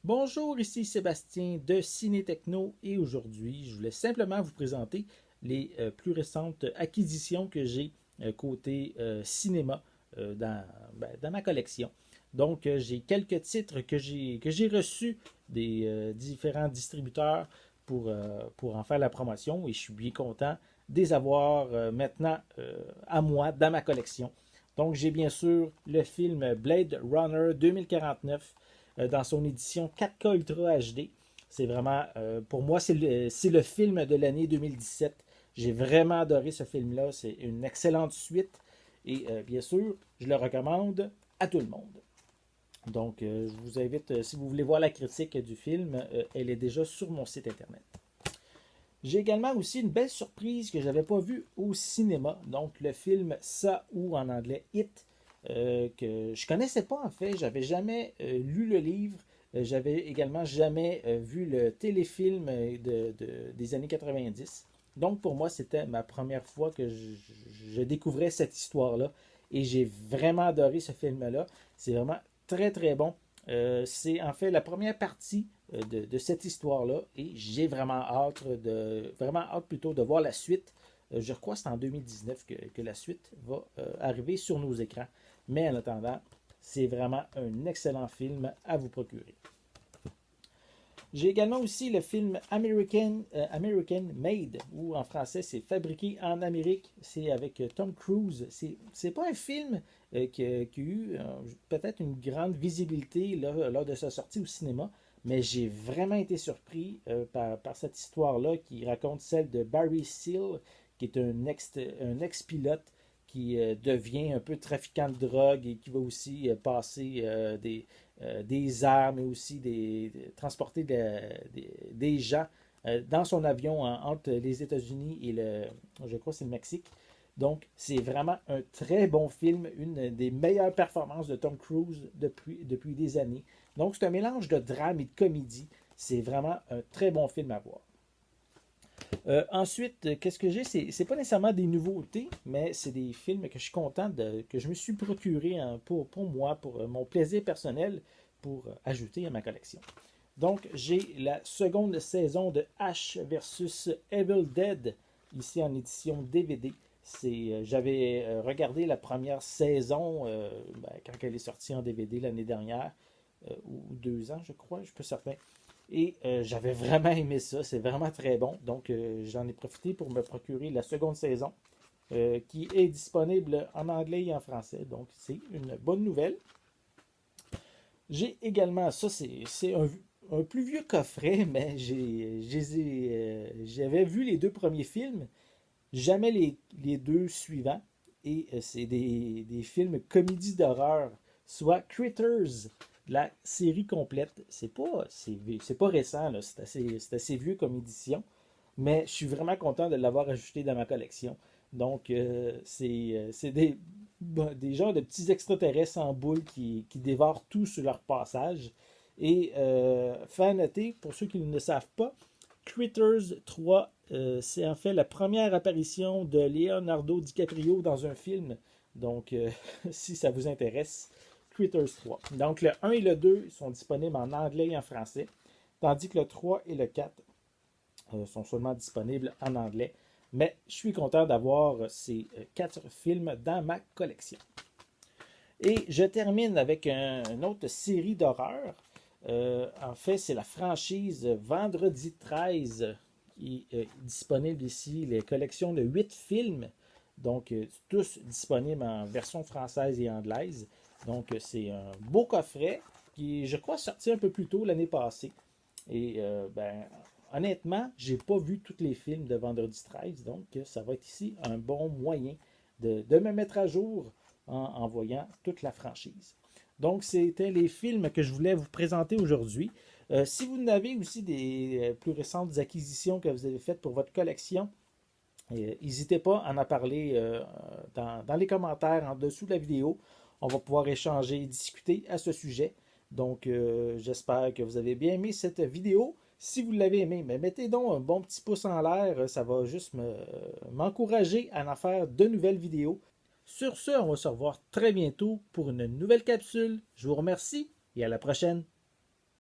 Bonjour, ici Sébastien de Ciné Techno et aujourd'hui, je voulais simplement vous présenter les plus récentes acquisitions que j'ai côté cinéma dans ma collection. Donc, j'ai quelques titres que j'ai reçus des différents distributeurs pour en faire la promotion et je suis bien content de les avoir maintenant à moi dans ma collection. Donc, j'ai bien sûr le film Blade Runner 2049 dans son édition 4K Ultra HD. C'est vraiment, pour moi, c'est le film de l'année 2017. J'ai vraiment adoré ce film-là. C'est une excellente suite. Et bien sûr, je le recommande à tout le monde. Donc, je vous invite, si vous voulez voir la critique du film, elle est déjà sur mon site internet. J'ai également aussi une belle surprise que je n'avais pas vue au cinéma. Donc, le film Ça ou en anglais It, que je connaissais pas en fait. J'avais jamais lu le livre. J'avais également jamais vu le téléfilm des années 90. Donc, pour moi, c'était ma première fois que je découvrais cette histoire-là. Et j'ai vraiment adoré ce film-là. C'est vraiment très, très bon. C'est en fait la première partie de cette histoire-là et j'ai vraiment hâte plutôt de voir la suite. Je crois que c'est en 2019 que la suite va arriver sur nos écrans. Mais en attendant, c'est vraiment un excellent film à vous procurer. J'ai également aussi le film American Made, ou en français c'est Fabriqué en Amérique. C'est avec Tom Cruise. C'est pas un film qui a eu peut-être une grande visibilité lors de sa sortie au cinéma, mais j'ai vraiment été surpris par cette histoire-là qui raconte celle de Barry Seal, qui est un ex-pilote qui devient un peu trafiquant de drogue et qui va aussi passer des armes et aussi transporter des gens dans son avion entre les États-Unis et je crois c'est le Mexique. Donc, c'est vraiment un très bon film, une des meilleures performances de Tom Cruise depuis des années. Donc, c'est un mélange de drame et de comédie. C'est vraiment un très bon film à voir. Ensuite, qu'est-ce que j'ai? C'est pas nécessairement des nouveautés, mais c'est des films que je suis content que je me suis procuré pour moi, pour mon plaisir personnel, pour ajouter à ma collection. Donc, j'ai la seconde saison de Ash versus Evil Dead, ici en édition DVD. J'avais regardé la première saison quand elle est sortie en DVD l'année dernière, ou 2 ans, je crois, je suis pas certain. Et j'avais vraiment aimé ça, c'est vraiment très bon. Donc j'en ai profité pour me procurer la seconde saison qui est disponible en anglais et en français. Donc c'est une bonne nouvelle. J'ai également, ça c'est un plus vieux coffret, mais j'avais vu les deux premiers films, jamais les deux suivants. Et c'est des films comédie d'horreur, soit Critters, la série complète. C'est pas récent, là, c'est assez vieux comme édition, mais je suis vraiment content de l'avoir ajouté dans ma collection. Donc, c'est des genres de petits extraterrestres en boule qui dévorent tout sur leur passage. Et fait à noter, pour ceux qui ne le savent pas, Critters 3, c'est en fait la première apparition de Leonardo DiCaprio dans un film. Donc, si ça vous intéresse, Critters 3. Donc, le 1 et le 2 sont disponibles en anglais et en français, tandis que le 3 et le 4 sont seulement disponibles en anglais. Mais je suis content d'avoir ces 4 films dans ma collection. Et je termine avec une autre série d'horreur. En fait, c'est la franchise Vendredi 13 qui est disponible ici, les collections de 8 films, donc tous disponibles en version française et anglaise. Donc c'est un beau coffret qui, je crois, sorti un peu plus tôt l'année passée. Et honnêtement, j'ai pas vu tous les films de Vendredi 13, donc ça va être ici un bon moyen de me mettre à jour en voyant toute la franchise. Donc, c'était les films que je voulais vous présenter aujourd'hui. Si vous en avez aussi des plus récentes acquisitions que vous avez faites pour votre collection, n'hésitez pas à en parler dans les commentaires en dessous de la vidéo. On va pouvoir échanger et discuter à ce sujet. Donc, j'espère que vous avez bien aimé cette vidéo. Si vous l'avez aimé, mettez donc un bon petit pouce en l'air. Ça va juste m'encourager à en faire de nouvelles vidéos. Sur ce, on va se revoir très bientôt pour une nouvelle capsule. Je vous remercie et à la prochaine.